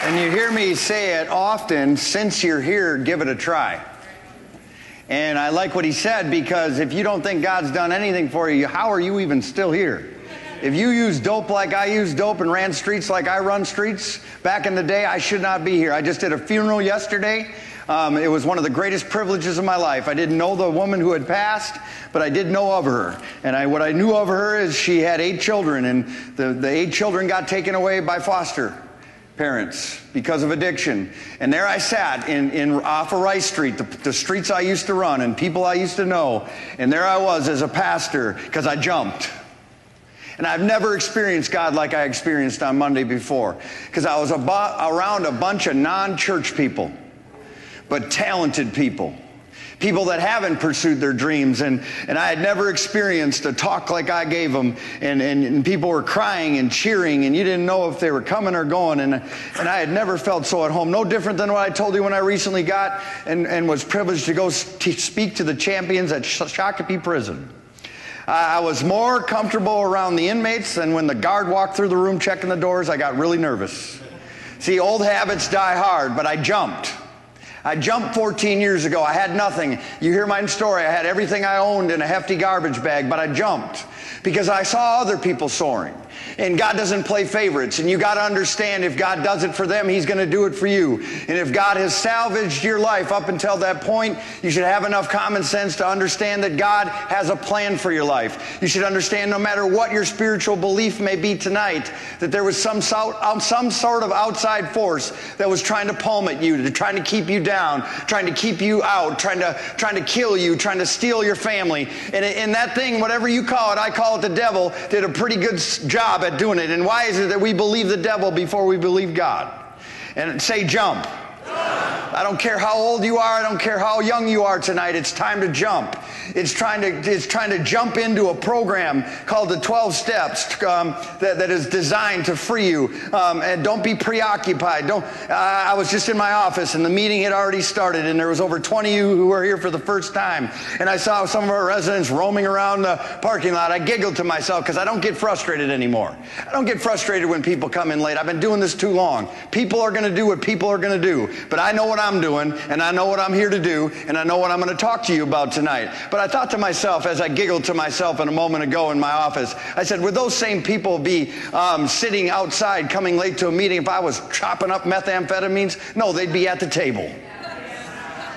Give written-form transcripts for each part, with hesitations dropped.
And you hear me say it often, since you're here, give it a try. And I like what he said, because if you don't think God's done anything for you, how are you even still here? If you use dope like I use dope and ran streets like I run streets back in the day, I should not be here. I just did a funeral yesterday. It was one of the greatest privileges of my life. I didn't know the woman who had passed, but I did know of her. And what I knew of her is she had 8 children, and the 8 children got taken away by foster parents because of addiction. And there I sat off of Rice Street, the streets I used to run and people I used to know. And there I was as a pastor because I jumped. And I've never experienced God like I experienced on Monday before, because I was around a bunch of non-church people, but talented people. People that haven't pursued their dreams, and I had never experienced a talk like I gave them, and people were crying and cheering, and you didn't know if they were coming or going, and I had never felt so at home. No different than what I told you when I recently got and was privileged to go speak to the champions at Shakopee Prison. I was more comfortable around the inmates than when the guard walked through the room checking the doors. I got really nervous. See, old habits die hard, but I jumped. I jumped 14 years ago. I had nothing. You hear my story. I had everything I owned in a hefty garbage bag, but I jumped because I saw other people soaring. And God doesn't play favorites. And you got to understand, if God does it for them, He's going to do it for you. And if God has salvaged your life up until that point, you should have enough common sense to understand that God has a plan for your life. You should understand, no matter what your spiritual belief may be tonight, that there was some sort of outside force that was trying to palm at you, trying to keep you down, trying to keep you out, trying to kill you, trying to steal your family. And that thing, whatever you call it, I call it the devil, did a pretty good job at doing it. And why is it that we believe the devil before we believe God? And say jump. I don't care how old you are. I don't care how young you are tonight. It's time to jump. It's trying to jump into a program called the 12 Steps that is designed to free you. And don't be preoccupied. I was just in my office and the meeting had already started, and there was over 20 of you who were here for the first time. And I saw some of our residents roaming around the parking lot. I giggled to myself because I don't get frustrated anymore. I don't get frustrated when people come in late. I've been doing this too long. People are going to do what people are going to do. But I know what I'm doing, and I know what I'm here to do, and I know what I'm going to talk to you about tonight. But I thought to myself, as I giggled to myself a moment ago in my office, I said, would those same people be sitting outside coming late to a meeting if I was chopping up methamphetamines? No, they'd be at the table.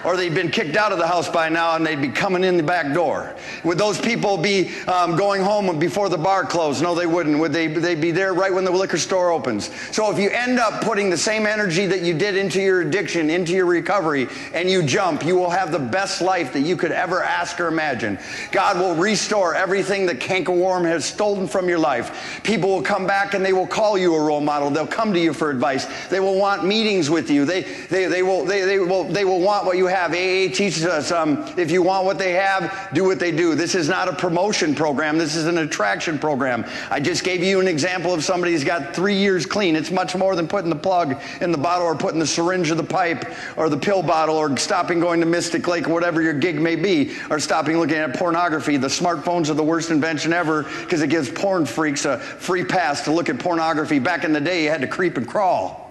Or they'd been kicked out of the house by now and they'd be coming in the back door. Would those people be going home before the bar closed? No, they wouldn't. Would they be there right when the liquor store opens? So if you end up putting the same energy that you did into your addiction, into your recovery, and you jump, you will have the best life that you could ever ask or imagine. God will restore everything that cankerworm has stolen from your life. People will come back and they will call you a role model. They'll come to you for advice. They will want meetings with you. They will want what you have. AA teaches us, if you want what they have, do what they do. This is not a promotion program. This is an attraction program. I just gave you an example of somebody who's got 3 years clean. It's much more than putting the plug in the bottle or putting the syringe or the pipe or the pill bottle or stopping going to Mystic Lake or whatever your gig may be, or stopping looking at pornography. The smartphones are the worst invention ever because it gives porn freaks a free pass to look at pornography. Back in the day, you had to creep and crawl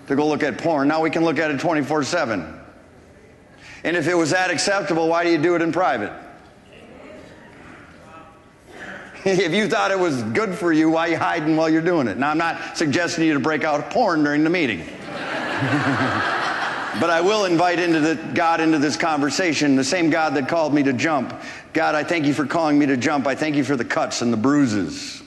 to go look at porn. Now we can look at it 24/7. And if it was that acceptable, why do you do it in private? If you thought it was good for you, why are you hiding while you're doing it? Now, I'm not suggesting you to break out porn during the meeting. But I will invite God into this conversation, the same God that called me to jump. God, I thank you for calling me to jump. I thank you for the cuts and the bruises.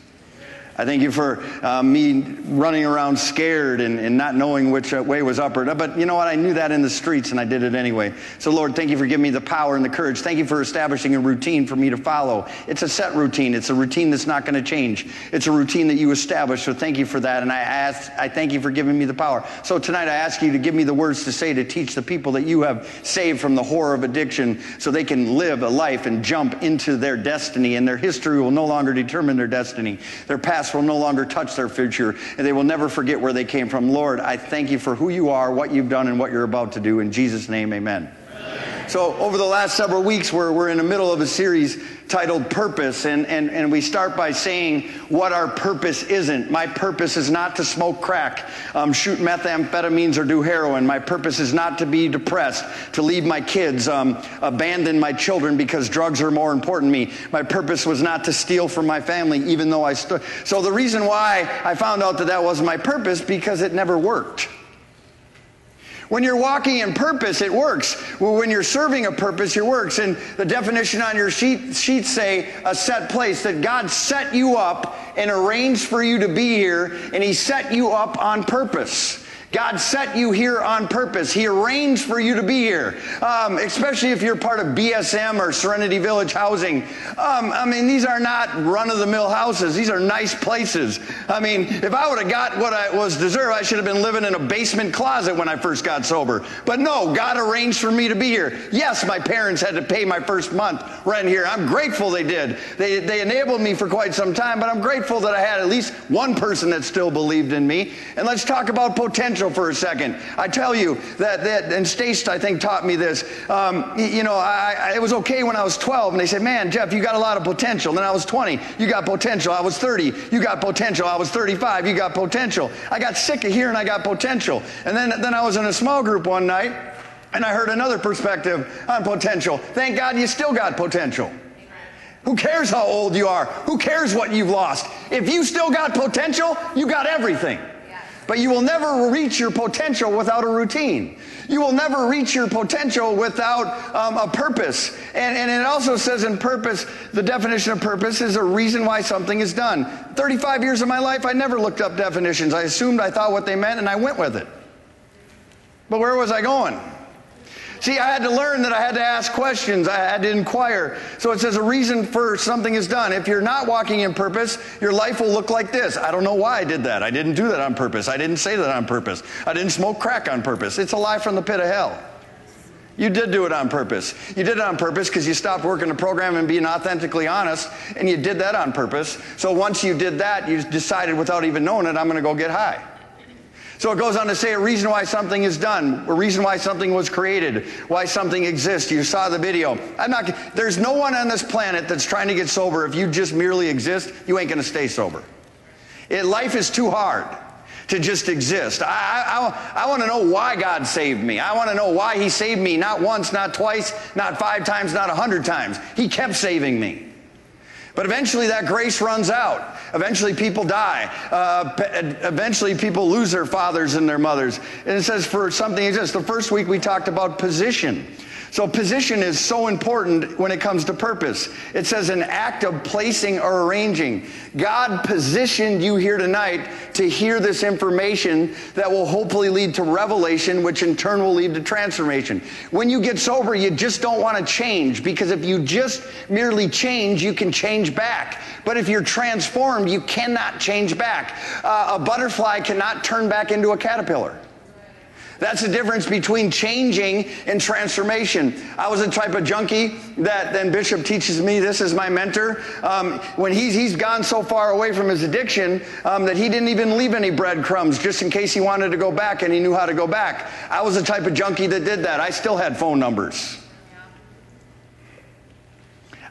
I thank you for me running around scared and not knowing which way was up or down. But you know what? I knew that in the streets, and I did it anyway. So, Lord, thank you for giving me the power and the courage. Thank you for establishing a routine for me to follow. It's a set routine. It's a routine that's not going to change. It's a routine that you established. So thank you for that. And I thank you for giving me the power. So tonight I ask you to give me the words to say to teach the people that you have saved from the horror of addiction so they can live a life and jump into their destiny. And their history will no longer determine their destiny. Their past will no longer touch their future, and they will never forget where they came from. Lord, I thank you for who you are, what you've done, and what you're about to do. In Jesus' name, amen. So over the last several weeks, we're in the middle of a series titled Purpose, and we start by saying what our purpose isn't. My purpose is not to smoke crack, shoot methamphetamines, or do heroin. My purpose is not to be depressed, to leave my kids, abandon my children because drugs are more important to me. My purpose was not to steal from my family, even though I stood. So the reason why I found out that wasn't my purpose, because it never worked. When you're walking in purpose, it works. Well, when you're serving a purpose, it works. And the definition on your sheets say a set place, that God set you up and arranged for you to be here, and He set you up on purpose. God set you here on purpose. He arranged for you to be here, especially if you're part of BSM or Serenity Village housing. These are not run-of-the-mill houses. These are nice places. If I would have got what I was deserved, I should have been living in a basement closet when I first got sober. But no, God arranged for me to be here. Yes, my parents had to pay my first month rent here. I'm grateful they did. They enabled me for quite some time, but I'm grateful that I had at least one person that still believed in me. And let's talk about potential for a second. I tell you that and Stace, I think, taught me this. It was okay when I was 12, and they said, man, Jeff, you got a lot of potential. Then I was 20, you got potential. I was 30, you got potential. I was 35, you got potential. I got sick of hearing I got potential. And then I was in a small group one night, and I heard another perspective on potential. Thank God you still got potential. Who cares how old you are? Who cares what you've lost? If you still got potential, you got everything. But you will never reach your potential without a routine. You will never reach your potential without a purpose. And it also says in purpose, the definition of purpose is a reason why something is done. 35 years of my life, I never looked up definitions. I assumed I thought what they meant, and I went with it. But where was I going? See, I had to learn that I had to ask questions. I had to inquire. So it says a reason for something is done. If you're not walking in purpose, your life will look like this. I don't know why I did that. I didn't do that on purpose. I didn't say that on purpose. I didn't smoke crack on purpose. It's a lie from the pit of hell. You did do it on purpose. You did it on purpose because you stopped working the program and being authentically honest, and you did that on purpose. So once you did that, you decided without even knowing it, I'm going to go get high. So it goes on to say a reason why something is done, a reason why something was created, why something exists. You saw the video. There's no one on this planet that's trying to get sober. If you just merely exist, you ain't going to stay sober. Life is too hard to just exist. I want to know why God saved me. I want to know why He saved me, not once, not twice, not 5 times, not 100 times. He kept saving me. But eventually that grace runs out. Eventually people die. Eventually people lose their fathers and their mothers. And it says for something exists. The first week we talked about position. So position is so important when it comes to purpose. It says an act of placing or arranging. God positioned you here tonight to hear this information that will hopefully lead to revelation, which in turn will lead to transformation. When you get sober, you just don't want to change, because if you just merely change, you can change back. But if you're transformed, you cannot change back. A butterfly cannot turn back into a caterpillar. That's the difference between changing and transformation. I was a type of junkie that then Bishop teaches me, this is my mentor, when he's gone so far away from his addiction that he didn't even leave any breadcrumbs just in case he wanted to go back, and he knew how to go back. I was the type of junkie that did that. I still had phone numbers.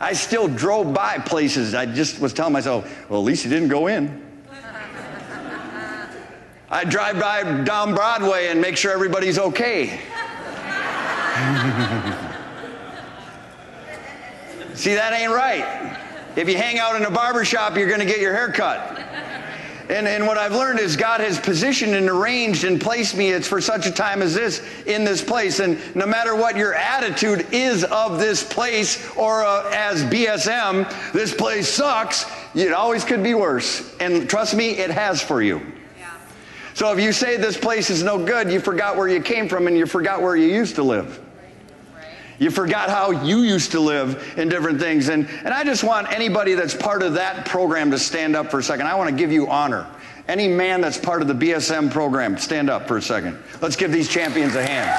I still drove by places. I just was telling myself, well, at least he didn't go in. I drive by down Broadway and make sure everybody's okay. See, that ain't right. If you hang out in a barber shop, you're going to get your hair cut. And what I've learned is God has positioned and arranged and placed me. It's for such a time as this, in this place. And no matter what your attitude is of this place, or as BSM, this place sucks, it always could be worse. And trust me, it has for you. So if you say this place is no good, you forgot where you came from, and you forgot where you used to live. You forgot how you used to live in different things. And I just want anybody that's part of that program to stand up for a second. I want to give you honor. Any man that's part of the BSM program, stand up for a second. Let's give these champions a hand.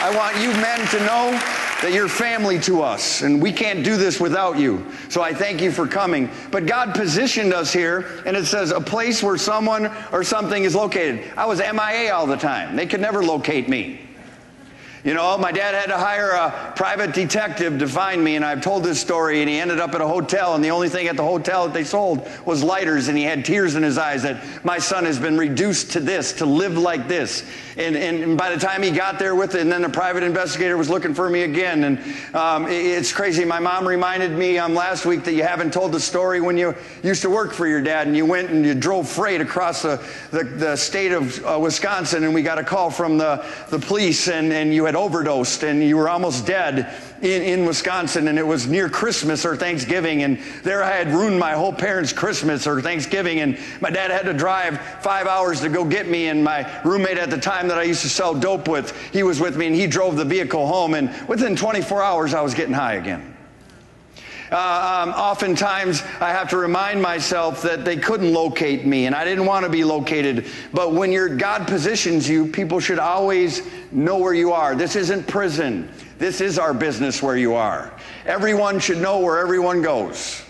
I want you men to know that you're family to us, and we can't do this without you. So I thank you for coming. But God positioned us here, and it says a place where someone or something is located. I was MIA all the time. They could never locate me. You know, my dad had to hire a private detective to find me, and I've told this story, and he ended up at a hotel, and the only thing at the hotel that they sold was lighters, and he had tears in his eyes that my son has been reduced to this, to live like this. And by the time he got there with it, and then the private investigator was looking for me again, and it's crazy. My mom reminded me last week that you haven't told the story when you used to work for your dad, and you went and you drove freight across the state of Wisconsin, and we got a call from the police, and you had overdosed and you were almost dead in Wisconsin, and it was near Christmas or Thanksgiving, and there I had ruined my whole parents' Christmas or Thanksgiving, and my dad had to drive 5 hours to go get me, and my roommate at the time that I used to sell dope with, he was with me, and he drove the vehicle home, and within 24 hours I was getting high again. Oftentimes I have to remind myself that they couldn't locate me, and I didn't want to be located. But when God positions you, people should always know where you are. This isn't prison. This is our business where you are. Everyone should know where everyone goes.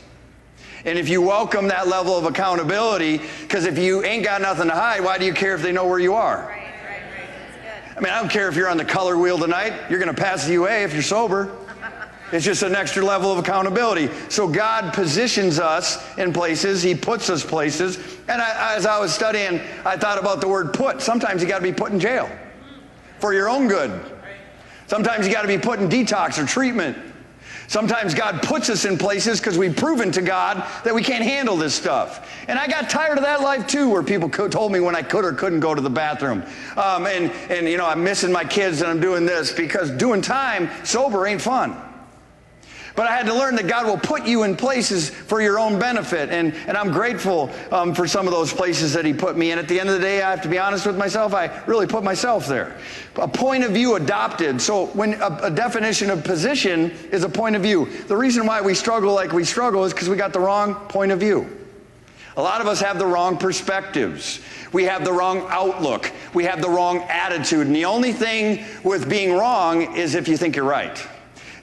And if you welcome that level of accountability, because if you ain't got nothing to hide, why do you care if they know where you are? Right. That's good. I mean, I don't care if you're on the color wheel tonight. You're going to pass the UA if you're sober. It's just an extra level of accountability. So God positions us in places. He puts us places. And as I was studying, I thought about the word put. Sometimes you got to be put in jail for your own good. Sometimes you got to be put in detox or treatment. Sometimes God puts us in places because we've proven to God that we can't handle this stuff. And I got tired of that life too, where people told me when I could or couldn't go to the bathroom. And you know, I'm missing my kids and I'm doing this, because doing time sober ain't fun. But I had to learn that God will put you in places for your own benefit. And I'm grateful for some of those places that he put me in. At the end of the day, I have to be honest with myself, I really put myself there. A point of view adopted. So when a definition of position is a point of view. The reason why we struggle like we struggle is because we got the wrong point of view. A lot of us have the wrong perspectives. We have the wrong outlook. We have the wrong attitude. And the only thing with being wrong is if you think you're right.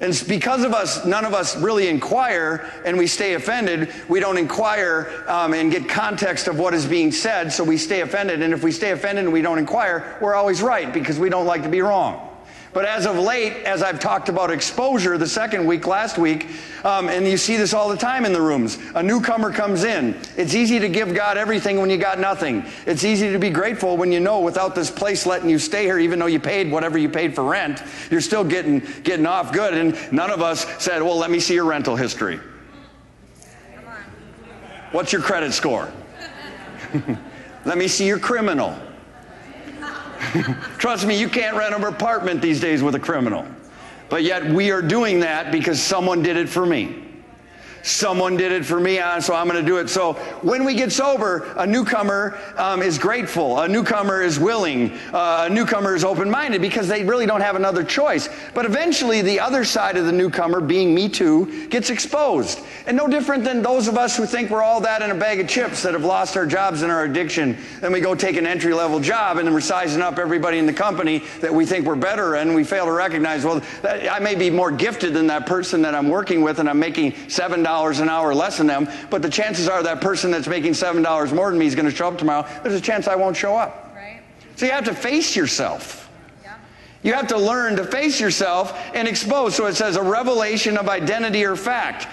And because of us, none of us really inquire, and we stay offended. We don't inquire and get context of what is being said, so we stay offended. And if we stay offended and we don't inquire, we're always right, because we don't like to be wrong. But as of late, as I've talked about exposure the second week, last week, and you see this all the time in the rooms, a newcomer comes in. It's easy to give God everything when you got nothing. It's easy to be grateful when you know without this place letting you stay here, even though you paid whatever you paid for rent, you're still getting off good. And none of us said, well, let me see your rental history. Come on. What's your credit score? Let me see your criminal. Trust me, you can't rent an apartment these days with a criminal. But yet we are doing that because someone did it for me. Someone did it for me, so I'm going to do it. So when we get sober, a newcomer is grateful. A newcomer is willing. A newcomer is open-minded because they really don't have another choice. But eventually, the other side of the newcomer, being me too, gets exposed. And no different than those of us who think we're all that in a bag of chips that have lost our jobs and our addiction. Then we go take an entry-level job, and then we're sizing up everybody in the company that we think we're better, and we fail to recognize, well, I may be more gifted than that person that I'm working with, and I'm making $7 an hour less than them, but the chances are that person that's making $7 more than me is going to show up tomorrow. There's a chance I won't show up. Right. So you have to face yourself. Yeah. You have to learn to face yourself and expose. So it says a revelation of identity or fact.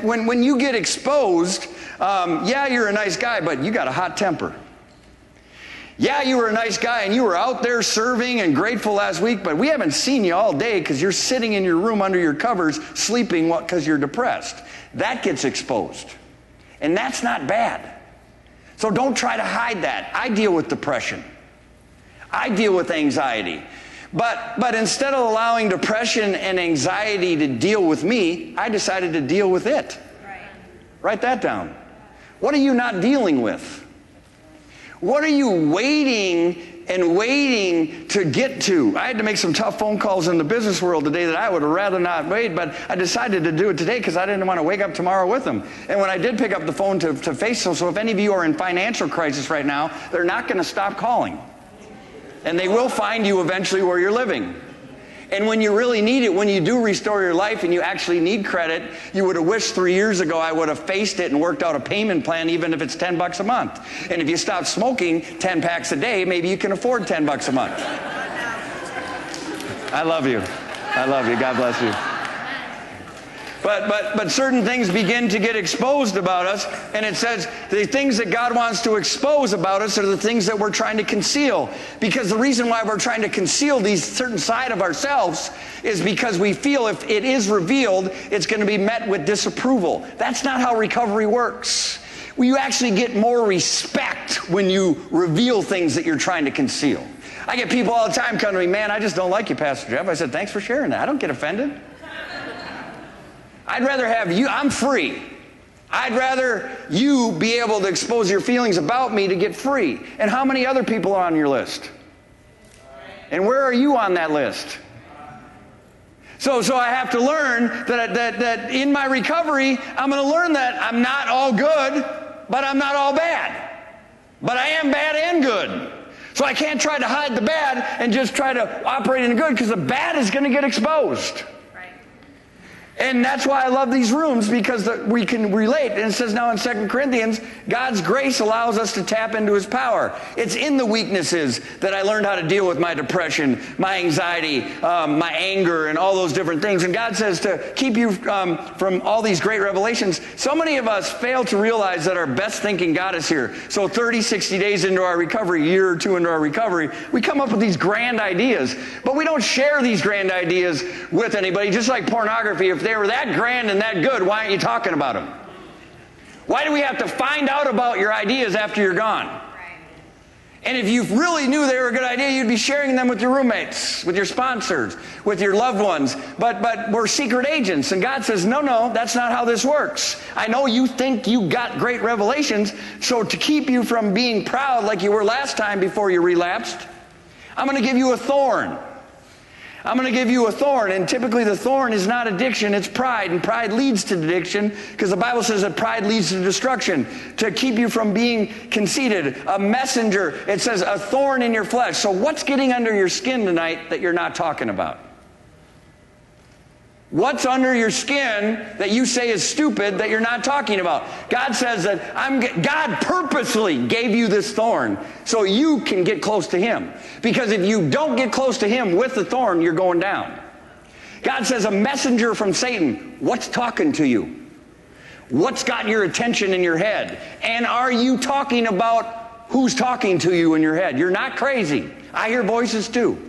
When you get exposed, yeah, you're a nice guy, but you got a hot temper. Yeah, you were a nice guy and you were out there serving and grateful last week, but we haven't seen you all day because you're sitting in your room under your covers sleeping because you're depressed. That gets exposed. And that's not bad. So don't try to hide that. I deal with depression. I deal with anxiety. But instead of allowing depression and anxiety to deal with me, I decided to deal with it. Right. Write that down. What are you not dealing with? What are you waiting to get to? I had to make some tough phone calls in the business world today that I would have rather not made, but I decided to do it today because I didn't want to wake up tomorrow with them. And when I did pick up the phone to face them, so if any of you are in financial crisis right now, they're not going to stop calling. And they will find you eventually where you're living. And when you really need it, when you do restore your life and you actually need credit, you would have wished 3 years ago I would have faced it and worked out a payment plan, even if it's $10 a month. And if you stop smoking 10 packs a day, maybe you can afford $10 a month. I love you. I love you. God bless you. But certain things begin to get exposed about us, and it says the things that God wants to expose about us are the things that we're trying to conceal. Because the reason why we're trying to conceal these certain side of ourselves is because we feel if it is revealed, it's going to be met with disapproval. That's not how recovery works. You actually get more respect when you reveal things that you're trying to conceal. I get people all the time come to me, man, I just don't like you, Pastor Jeff. I said, thanks for sharing that. I don't get offended. I'd rather have you, I'm free. I'd rather you be able to expose your feelings about me to get free. And how many other people are on your list? And where are you on that list? So I have to learn that in my recovery, I'm going to learn that I'm not all good, but I'm not all bad. But I am bad and good. So I can't try to hide the bad and just try to operate in the good, because the bad is going to get exposed. And that's why I love these rooms, because we can relate. And it says now in 2 Corinthians, God's grace allows us to tap into His power. It's in the weaknesses that I learned how to deal with my depression, my anxiety, my anger, and all those different things. And God says to keep you from all these great revelations. So many of us fail to realize that our best thinking got us here. So 30, 60 days into our recovery, a year or two into our recovery, we come up with these grand ideas. But we don't share these grand ideas with anybody. Just like pornography, if they were that grand and that good, why aren't you talking about them? Why do we have to find out about your ideas after you're gone? Right. And if you really knew they were a good idea, you'd be sharing them with your roommates, with your sponsors, with your loved ones. But we're secret agents, and God says, no, that's not how this works. I know you think you got great revelations, so to keep you from being proud like you were last time before you relapsed, I'm going to give you a thorn. I'm going to give you a thorn, and typically the thorn is not addiction, it's pride, and pride leads to addiction, because the Bible says that pride leads to destruction, to keep you from being conceited. A messenger, it says a thorn in your flesh. So what's getting under your skin tonight that you're not talking about? What's under your skin that you say is stupid that you're not talking about? God says that God purposely gave you this thorn so you can get close to Him. Because if you don't get close to Him with the thorn, you're going down. God says a messenger from Satan, what's talking to you? What's got your attention in your head? And are you talking about who's talking to you in your head? You're not crazy. I hear voices too.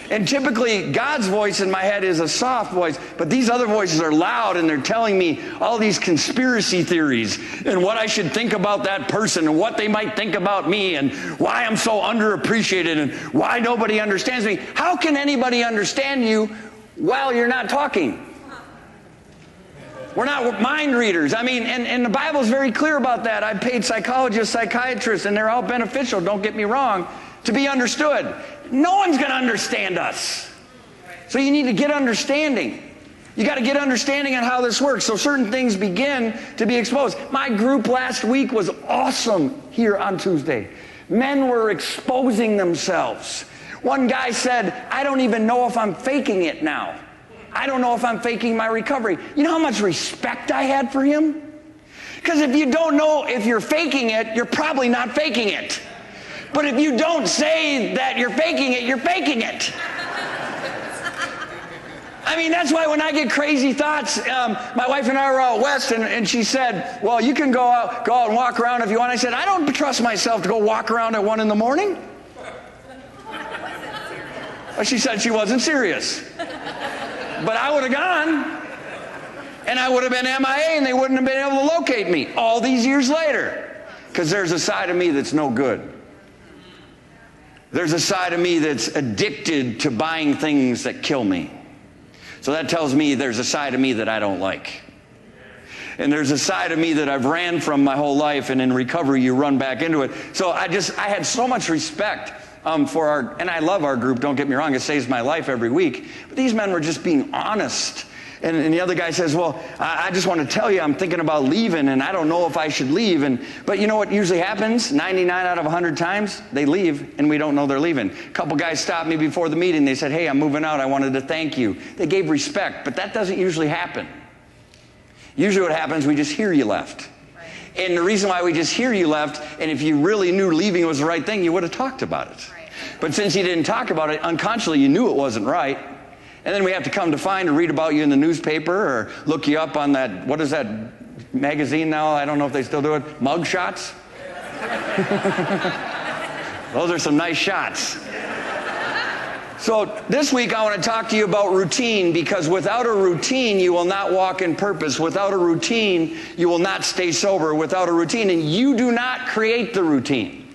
And typically, God's voice in my head is a soft voice, but these other voices are loud, and they're telling me all these conspiracy theories and what I should think about that person and what they might think about me and why I'm so underappreciated and why nobody understands me. How can anybody understand you while you're not talking? We're not mind readers. I mean, and the Bible's very clear about that. I've paid psychologists, psychiatrists, and they're all beneficial, don't get me wrong, to be understood. No one's going to understand us. So you need to get understanding. You got to get understanding on how this works. So certain things begin to be exposed. My group last week was awesome here on Tuesday. Men were exposing themselves. One guy said, I don't even know if I'm faking it now. I don't know if I'm faking my recovery. You know how much respect I had for him? Because if you don't know if you're faking it, you're probably not faking it. But if you don't say that you're faking it, you're faking it. I mean, that's why when I get crazy thoughts, my wife and I were out west, and she said, well, you can go out and walk around if you want. I said, I don't trust myself to go walk around at 1 a.m. Well, she said she wasn't serious. But I would have gone, and I would have been MIA, and they wouldn't have been able to locate me all these years later. Because there's a side of me that's no good. There's a side of me that's addicted to buying things that kill me. So that tells me there's a side of me that I don't like. And there's a side of me that I've ran from my whole life, and in recovery you run back into it. So I had so much respect for and I love our group, don't get me wrong, it saves my life every week. But these men were just being honest. And the other guy says, well, I just want to tell you I'm thinking about leaving, and I don't know if I should leave. But you know what usually happens? 99 out of 100 times, they leave, and we don't know they're leaving. A couple guys stopped me before the meeting. They said, hey, I'm moving out. I wanted to thank you. They gave respect, but that doesn't usually happen. Usually what happens, we just hear you left. Right. And the reason why we just hear you left, and if you really knew leaving was the right thing, you would have talked about it. Right. But since you didn't talk about it, unconsciously you knew it wasn't right. And then we have to come to find and read about you in the newspaper or look you up on that, what is that magazine now? I don't know if they still do it. Mug shots? Those are some nice shots. So this week I want to talk to you about routine, because without a routine you will not walk in purpose. Without a routine you will not stay sober. Without a routine, and you do not create the routine.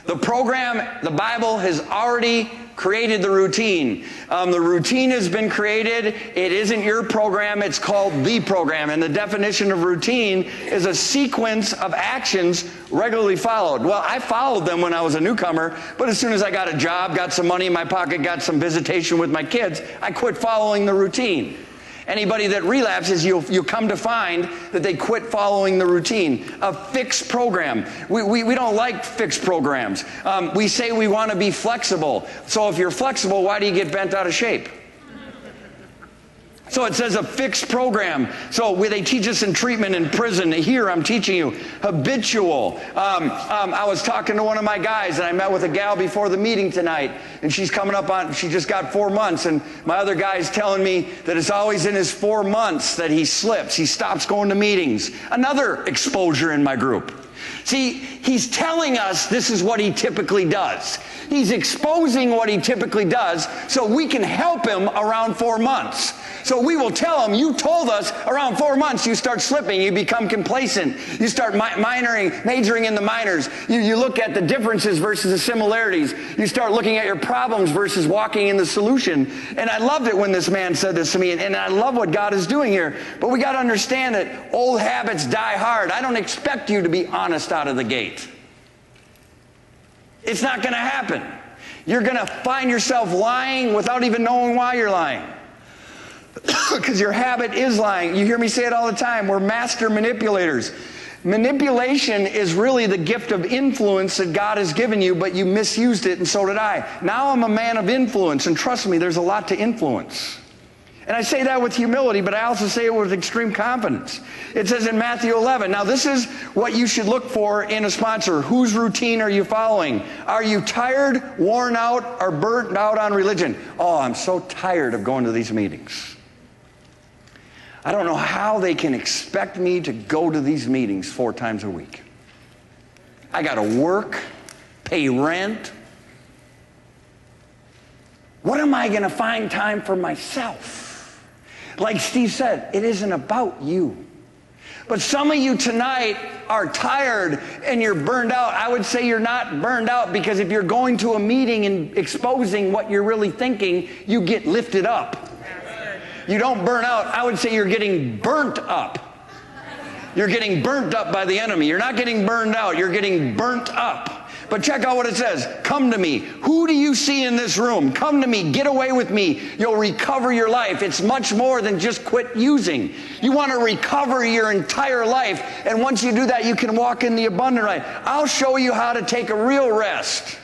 The program, the Bible has already created the routine. The routine has been created. It isn't your program. It's called the program. And the definition of routine is a sequence of actions regularly followed. Well, I followed them when I was a newcomer, but as soon as I got a job, got some money in my pocket, got some visitation with my kids, I quit following the routine. Anybody that relapses, you'll come to find that they quit following the routine. A fixed program. We don't like fixed programs. We say we want to be flexible. So if you're flexible, why do you get bent out of shape? So it says a fixed program. So they teach us in treatment in prison. Here I'm teaching you habitual. I was talking to one of my guys, and I met with a gal before the meeting tonight, and she's coming up on, she just got 4 months, and my other guy's telling me that it's always in his 4 months that he slips. He stops going to meetings. Another exposure in my group. See, he's telling us this is what he typically does. He's exposing what he typically does so we can help him around 4 months. So we will tell him, you told us around 4 months you start slipping, you become complacent, you start majoring in the minors, you look at the differences versus the similarities, you start looking at your problems versus walking in the solution. And I loved it when this man said this to me, and I love what God is doing here. But we got to understand that old habits die hard. I don't expect you to be honest out of the gate. It's not going to happen. You're going to find yourself lying without even knowing why you're lying. Because your habit is lying. You hear me say it all the time. We're master manipulators. Manipulation is really the gift of influence that God has given you, but you misused it, and so did I. Now I'm a man of influence, and trust me, there's a lot to influence. And I say that with humility, but I also say it with extreme confidence. It says in Matthew 11, now this is what you should look for in a sponsor. Whose routine are you following? Are you tired, worn out, or burnt out on religion? Oh, I'm so tired of going to these meetings. I don't know how they can expect me to go to these meetings 4 times a week. I got to work, pay rent. What am I going to find time for myself? Like Steve said, it isn't about you. But some of you tonight are tired and you're burned out. I would say you're not burned out, because if you're going to a meeting and exposing what you're really thinking, you get lifted up. You don't burn out. I would say you're getting burnt up. You're getting burnt up by the enemy. You're not getting burned out. You're getting burnt up. But check out what it says. Come to me. Who do you see in this room? Come to me. Get away with me. You'll recover your life. It's much more than just quit using. You want to recover your entire life. And once you do that, you can walk in the abundant life. I'll show you how to take a real rest.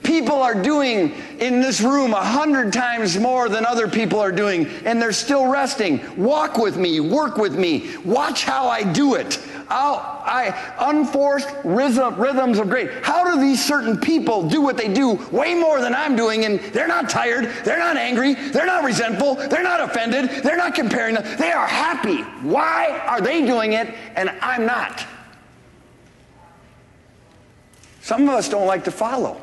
People are doing in this room 100 times more than other people are doing, and they're still resting. Walk with me, work with me, watch how I do it. Unforced rhythms of grace. How do these certain people do what they do way more than I'm doing, and they're not tired, they're not angry, they're not resentful, they're not offended, they're not comparing them, they are happy. Why are they doing it and I'm not? Some of us don't like to follow.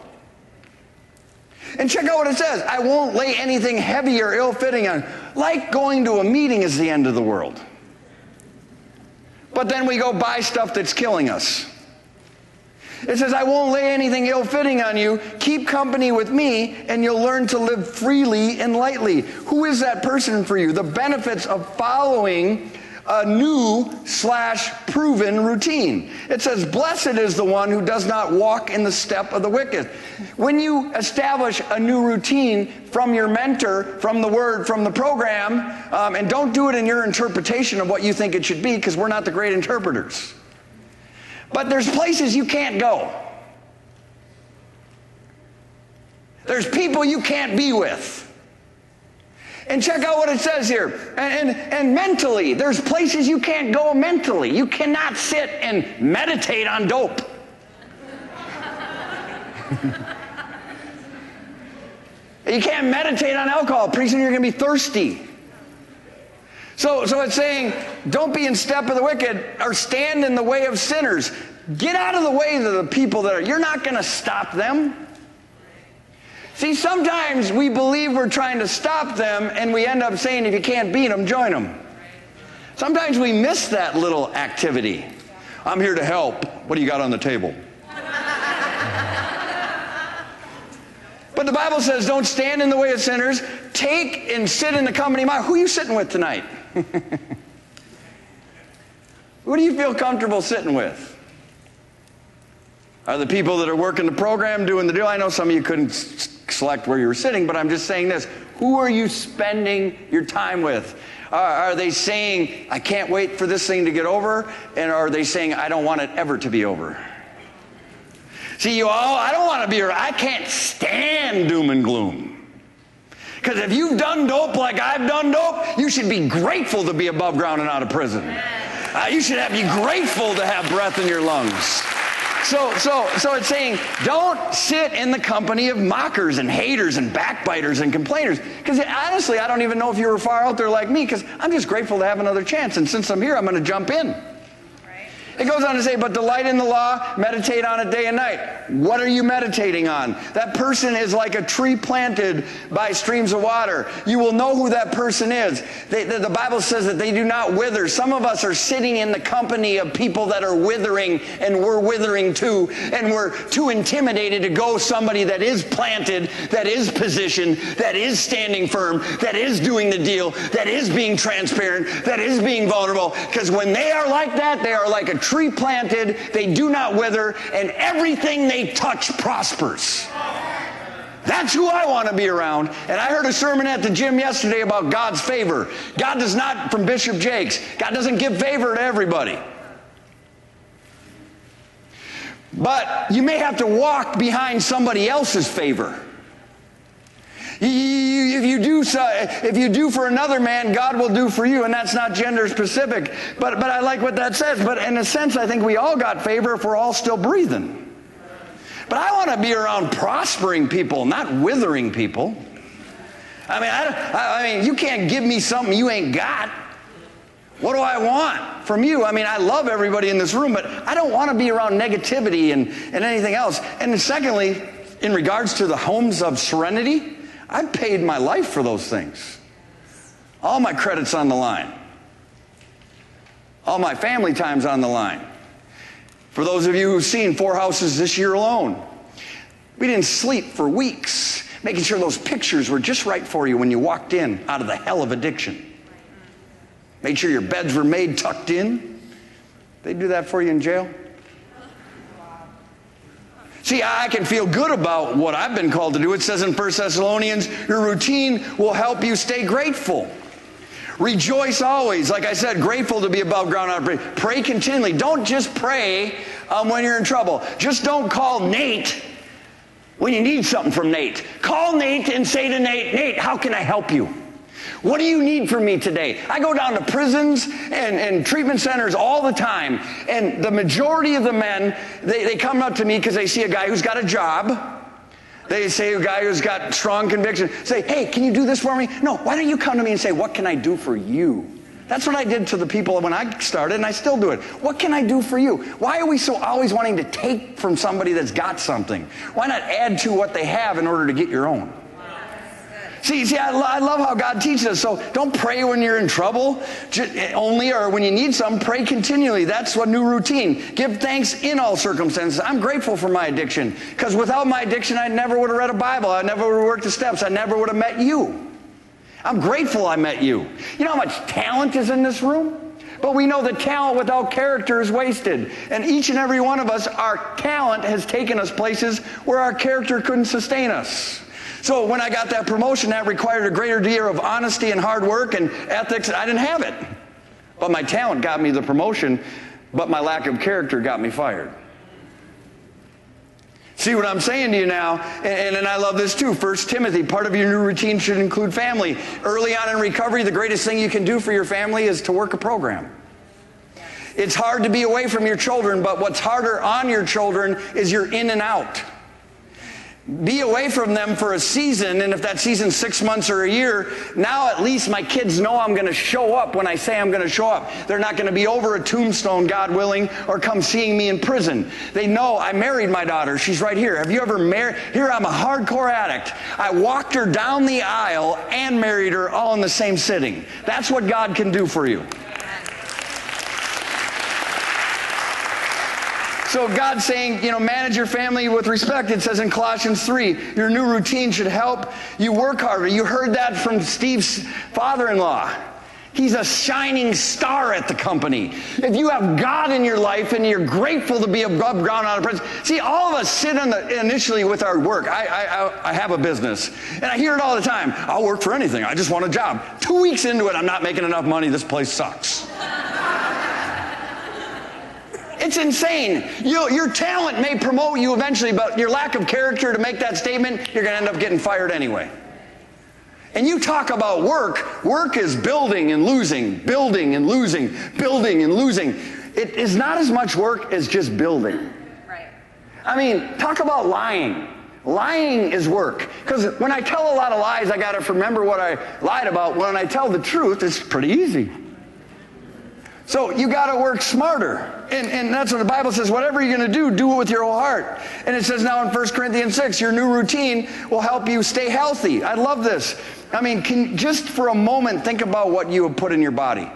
And check out what it says. I won't lay anything heavy or ill-fitting on. Like going to a meeting is the end of the world. But then we go buy stuff that's killing us. It says, I won't lay anything ill-fitting on you. Keep company with me, and you'll learn to live freely and lightly. Who is that person for you? The benefits of following a new/proven routine. It says, blessed is the one who does not walk in the step of the wicked. When you establish a new routine from your mentor, from the word, from the program, and don't do it in your interpretation of what you think it should be, because we're not the great interpreters. But there's places you can't go. There's people you can't be with. And check out what it says here. And mentally, there's places you can't go mentally. You cannot sit and meditate on dope. You can't meditate on alcohol. Pretty soon you're going to be thirsty. So it's saying, don't be in step of the wicked or stand in the way of sinners. Get out of the way of the people that are, you're not going to stop them. See, sometimes we believe we're trying to stop them and we end up saying, if you can't beat them, join them. Sometimes we miss that little activity. I'm here to help. What do you got on the table? But the Bible says, don't stand in the way of sinners. Take and sit in the company of mine. Who are you sitting with tonight? Who do you feel comfortable sitting with? Are the people that are working the program, doing the deal? I know some of you couldn't select where you were sitting, but I'm just saying this. Who are you spending your time with? Are they saying, I can't wait for this thing to get over? And are they saying, I don't want it ever to be over? See, I don't want to be around. I can't stand doom and gloom. Because if you've done dope like I've done dope, you should be grateful to be above ground and out of prison. You should be grateful to have breath in your lungs. So it's saying, don't sit in the company of mockers and haters and backbiters and complainers. Because honestly, I don't even know if you were far out there like me, because I'm just grateful to have another chance. And since I'm here, I'm going to jump in. It goes on to say, but delight in the law, meditate on it day and night. What are you meditating on? That person is like a tree planted by streams of water. You will know who that person is. The Bible says that they do not wither. Some of us are sitting in the company of people that are withering, and we're withering too, and we're too intimidated to go somebody that is planted, that is positioned, that is standing firm, that is doing the deal, that is being transparent, that is being vulnerable. Because when they are like that, they are like a tree planted, they do not wither, and everything they touch prospers. That's who I want to be around. And I heard a sermon at the gym yesterday about God's favor. God does not, from Bishop Jakes, God doesn't give favor to everybody. But you may have to walk behind somebody else's favor. If you do for another man, God will do for you, and that's not gender specific. But I like what that says. But in a sense, I think we all got favor if we're all still breathing. But I want to be around prospering people, not withering people. I mean, you can't give me something you ain't got. What do I want from you? I mean, I love everybody in this room, but I don't want to be around negativity and anything else. And then secondly, in regards to the homes of Serenity, I've paid my life for those things. All my credits on the line. All my family time's on the line. For those of you who've seen 4 houses this year alone, we didn't sleep for weeks, making sure those pictures were just right for you when you walked in out of the hell of addiction. Made sure your beds were made tucked in. They do that for you in jail? See, I can feel good about what I've been called to do. It says in 1 Thessalonians, your routine will help you stay grateful. Rejoice always. Like I said, grateful to be above ground. Pray continually. Don't just pray when you're in trouble. Just don't call Nate when you need something from Nate. Call Nate and say to Nate, Nate, how can I help you? What do you need from me today? I go down to prisons and treatment centers all the time, and the majority of the men, they come up to me because they see a guy who's got a job. They say a guy who's got strong conviction. Say, hey, can you do this for me? No, why don't you come to me and say, what can I do for you? That's what I did to the people when I started, and I still do it. What can I do for you? Why are we so always wanting to take from somebody that's got something? Why not add to what they have in order to get your own? See, I love how God teaches us. So don't pray when you're in trouble only, or when you need something. Pray continually. That's a new routine. Give thanks in all circumstances. I'm grateful for my addiction, because without my addiction, I never would have read a Bible. I never would have worked the steps. I never would have met you. I'm grateful I met you. You know how much talent is in this room? But we know that talent without character is wasted. And each and every one of us, our talent has taken us places where our character couldn't sustain us. So when I got that promotion, that required a greater deal of honesty and hard work and ethics. I didn't have it. But my talent got me the promotion, but my lack of character got me fired. See what I'm saying to you now? And I love this too. 1 Timothy, part of your new routine should include family. Early on in recovery, the greatest thing you can do for your family is to work a program. It's hard to be away from your children, but what's harder on your children is you're in and out. be away from them for a season, and if that season's 6 months or a year, now at least my kids know I'm going to show up when I say I'm going to show up. They're not going to be over a tombstone, God willing, or come seeing me in prison. They know I married my daughter. She's right here. Have you ever married? Here, I'm a hardcore addict. I walked her down the aisle and married her all in the same sitting. That's what God can do for you. So God's saying, manage your family with respect. It says in Colossians 3, your new routine should help you work harder. You heard that from Steve's father-in-law. He's a shining star at the company. If you have God in your life and you're grateful to be above ground on a presence. See, all of us sit initially with our work. I have a business, and I hear it all the time. I'll work for anything. I just want a job. 2 weeks into it, I'm not making enough money. This place sucks. It's insane. Your talent may promote you eventually, but your lack of character to make that statement, you're going to end up getting fired anyway. And you talk about work. Work is building and losing, building and losing, building and losing. It is not as much work as just building. Right. I mean, talk about lying. Lying is work. Because when I tell a lot of lies, I got to remember what I lied about. When I tell the truth, it's pretty easy. So you got to work smarter. And that's what the Bible says. Whatever you're going to do it with your whole heart. And it says now in 1 Corinthians 6, your new routine will help you stay healthy. I love this. I mean, just for a moment, think about what you have put in your body.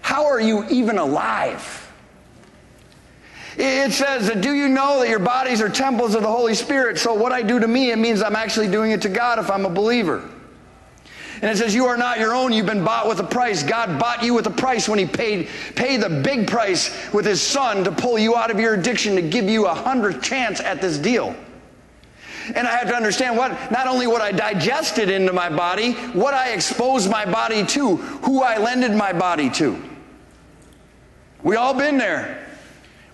How are you even alive? It says, do you know that your bodies are temples of the Holy Spirit? So what I do to me, it means I'm actually doing it to God if I'm a believer. And it says, you are not your own. You've been bought with a price. God bought you with a price when he paid the big price with his son to pull you out of your addiction, to give you 100th chance at this deal. And I have to understand not only what I digested into my body, what I exposed my body to, who I lended my body to. We all been there.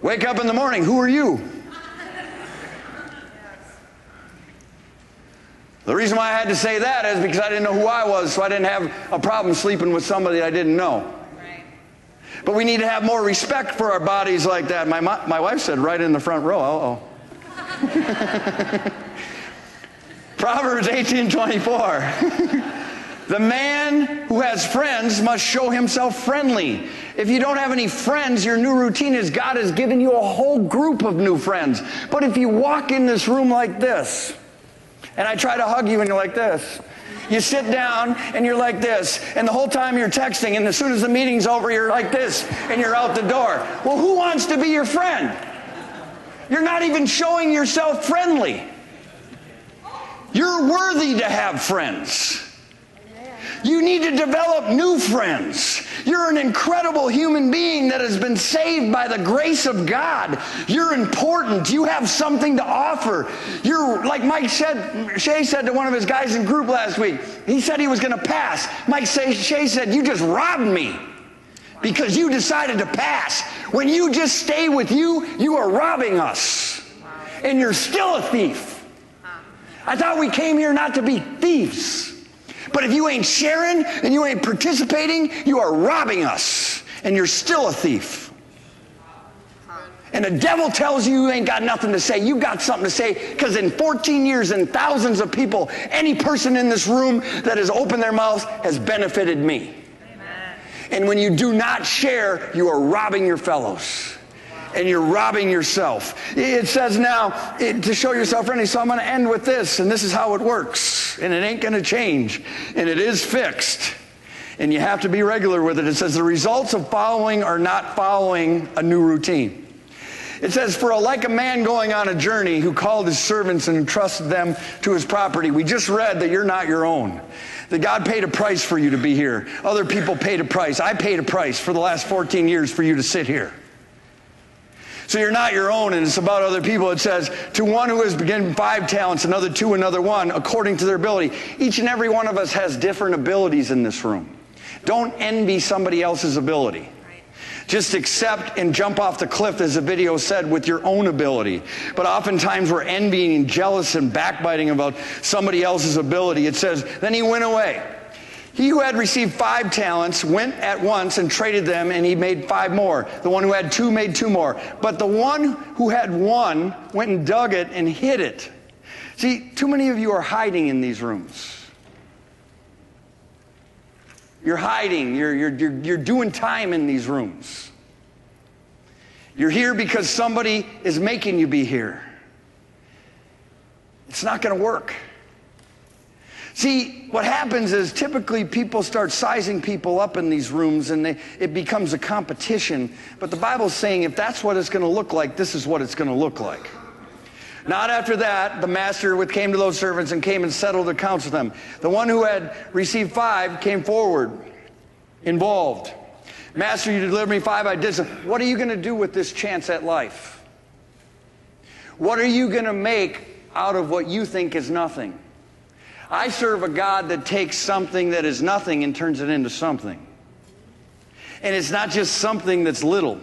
Wake up in the morning, who are you? The reason why I had to say that is because I didn't know who I was, so I didn't have a problem sleeping with somebody I didn't know. Right. But we need to have more respect for our bodies like that. My wife said right in the front row, Proverbs 18:24. The man who has friends must show himself friendly. If you don't have any friends, your new routine is God has given you a whole group of new friends. But if you walk in this room like this, and I try to hug you and you're like this. You sit down and you're like this. And the whole time you're texting, and as soon as the meeting's over, you're like this and you're out the door. Well, who wants to be your friend? You're not even showing yourself friendly. You're worthy to have friends. You need to develop new friends. You're an incredible human being that has been saved by the grace of God. You're important. You have something to offer. You're, like Shea said to one of his guys in group last week, he said he was going to pass. Shea said, you just robbed me because you decided to pass. When you just stay with you, you are robbing us. And you're still a thief. I thought we came here not to be thieves. But if you ain't sharing and you ain't participating, you are robbing us. And you're still a thief. And the devil tells you ain't got nothing to say. You've got something to say, because in 14 years and thousands of people, any person in this room that has opened their mouth has benefited me. Amen. And when you do not share, you are robbing your fellows. And you're robbing yourself. It says now to show yourself friendly. So I'm going to end with this, and this is how it works. And it ain't going to change. And it is fixed. And you have to be regular with it. It says the results of following or not following a new routine. It says, for like a man going on a journey who called his servants and entrusted them to his property. We just read that you're not your own. That God paid a price for you to be here. Other people paid a price. I paid a price for the last 14 years for you to sit here. So you're not your own, and it's about other people. It says, to one who has given 5 talents, another 2, another 1, according to their ability. Each and every one of us has different abilities in this room. Don't envy somebody else's ability. Right. Just accept and jump off the cliff, as the video said, with your own ability. But oftentimes we're envying and jealous and backbiting about somebody else's ability. It says, then he went away. He who had received 5 talents went at once and traded them, and he made 5 more. The one who had 2 made 2 more. But the one who had 1 went and dug it and hid it. See, too many of you are hiding in these rooms. You're hiding. You're doing time in these rooms. You're here because somebody is making you be here. It's not going to work. See, what happens is typically people start sizing people up in these rooms and it becomes a competition. But the Bible's saying if that's what it's going to look like, this is what it's going to look like. Not after that, the master came to those servants and came and settled accounts with them. The one who had received 5 came forward, involved. Master, you delivered me 5, I did so. What are you going to do with this chance at life? What are you going to make out of what you think is nothing? I serve a God that takes something that is nothing and turns it into something. And it's not just something that's little.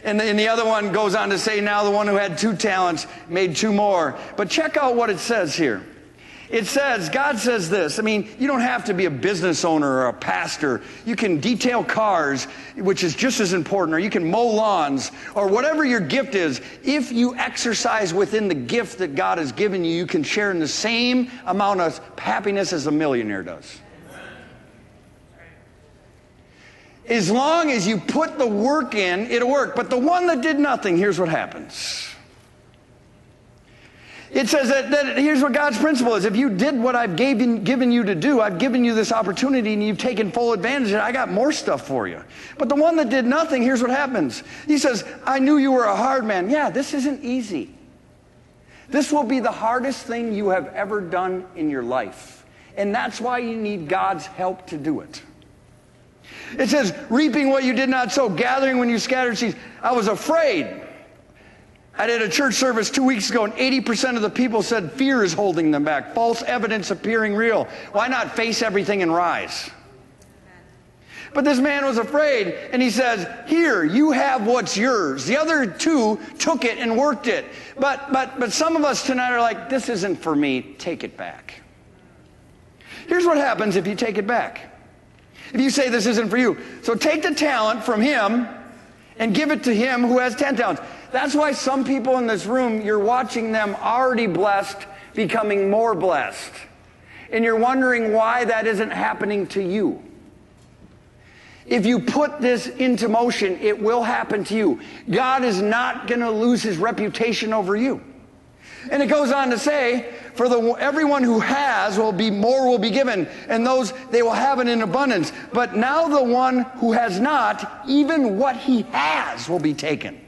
And the other one goes on to say, now the one who had 2 talents made 2 more. But check out what it says here. It says, God says this. I mean, you don't have to be a business owner or a pastor. You can detail cars, which is just as important, or you can mow lawns, or whatever your gift is. If you exercise within the gift that God has given you, you can share in the same amount of happiness as a millionaire does. As long as you put the work in, it'll work. But the one that did nothing, here's what happens. It says that here's what God's principle is. If you did what I've given you to do, I've given you this opportunity and you've taken full advantage of it, I got more stuff for you. But the one that did nothing, here's what happens. He says, I knew you were a hard man. Yeah, this isn't easy. This will be the hardest thing you have ever done in your life. And that's why you need God's help to do it. It says, reaping what you did not sow, gathering when you scattered seeds. I was afraid. I did a church service 2 weeks ago, and 80% of the people said fear is holding them back. False evidence appearing real. Why not face everything and rise? But this man was afraid, and he says, here, you have what's yours. The other 2 took it and worked it. But some of us tonight are like, this isn't for me. Take it back. Here's what happens if you take it back. If you say this isn't for you. So take the talent from him and give it to him who has 10 talents. That's why some people in this room, you're watching them already blessed, becoming more blessed. And you're wondering why that isn't happening to you. If you put this into motion, it will happen to you. God is not going to lose his reputation over you. And it goes on to say, for everyone who has will be given, and those they will have it in abundance. But now the one who has not, even what he has will be taken.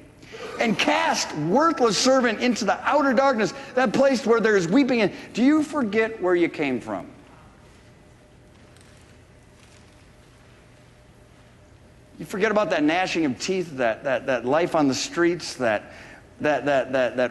And cast worthless servant into the outer darkness, that place where there is weeping. And do you forget where you came from? You forget about that gnashing of teeth, that life on the streets, that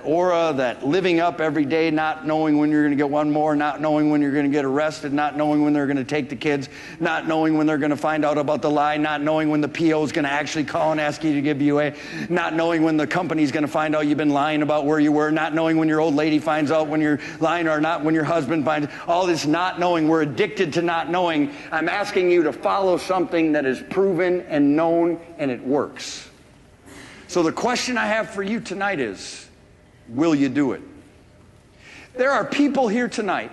aura, that living up every day, not knowing when you're going to get one more, not knowing when you're going to get arrested, not knowing when they're going to take the kids, not knowing when they're going to find out about the lie, not knowing when the PO is going to actually call and ask you to give you not knowing when the company's going to find out you've been lying about where you were, not knowing when your old lady finds out when you're lying or not, when your husband finds all this not knowing. We're addicted to not knowing. I'm asking you to follow something that is proven and known and it works. So the question I have for you tonight is, will you do it? There are people here tonight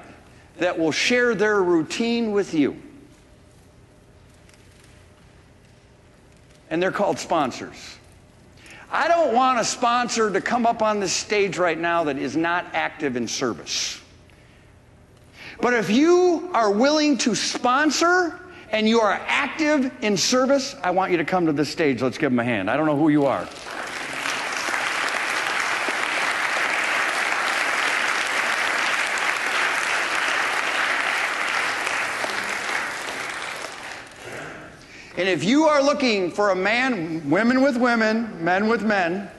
that will share their routine with you. And they're called sponsors. I don't want a sponsor to come up on this stage right now that is not active in service. But if you are willing to sponsor and you are active in service, I want you to come to this stage. Let's give them a hand. I don't know who you are. And if you are looking for a man, women with women, men with men,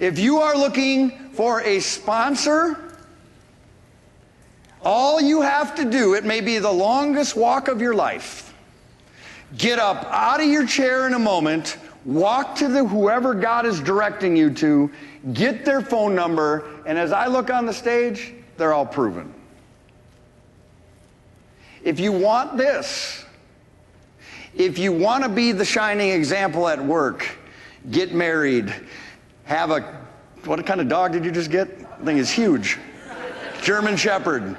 if you are looking for a sponsor, all you have to do, it may be the longest walk of your life, get up out of your chair in a moment, walk to whoever God is directing you to, get their phone number, and as I look on the stage, they're all proven. If you want this, if you want to be the shining example at work, get married, have a, what kind of dog did you just get? The thing is huge. German Shepherd.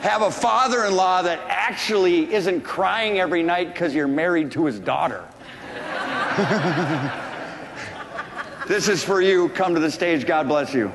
Have a father-in-law that actually isn't crying every night because you're married to his daughter. This is for you. Come to the stage. God bless you.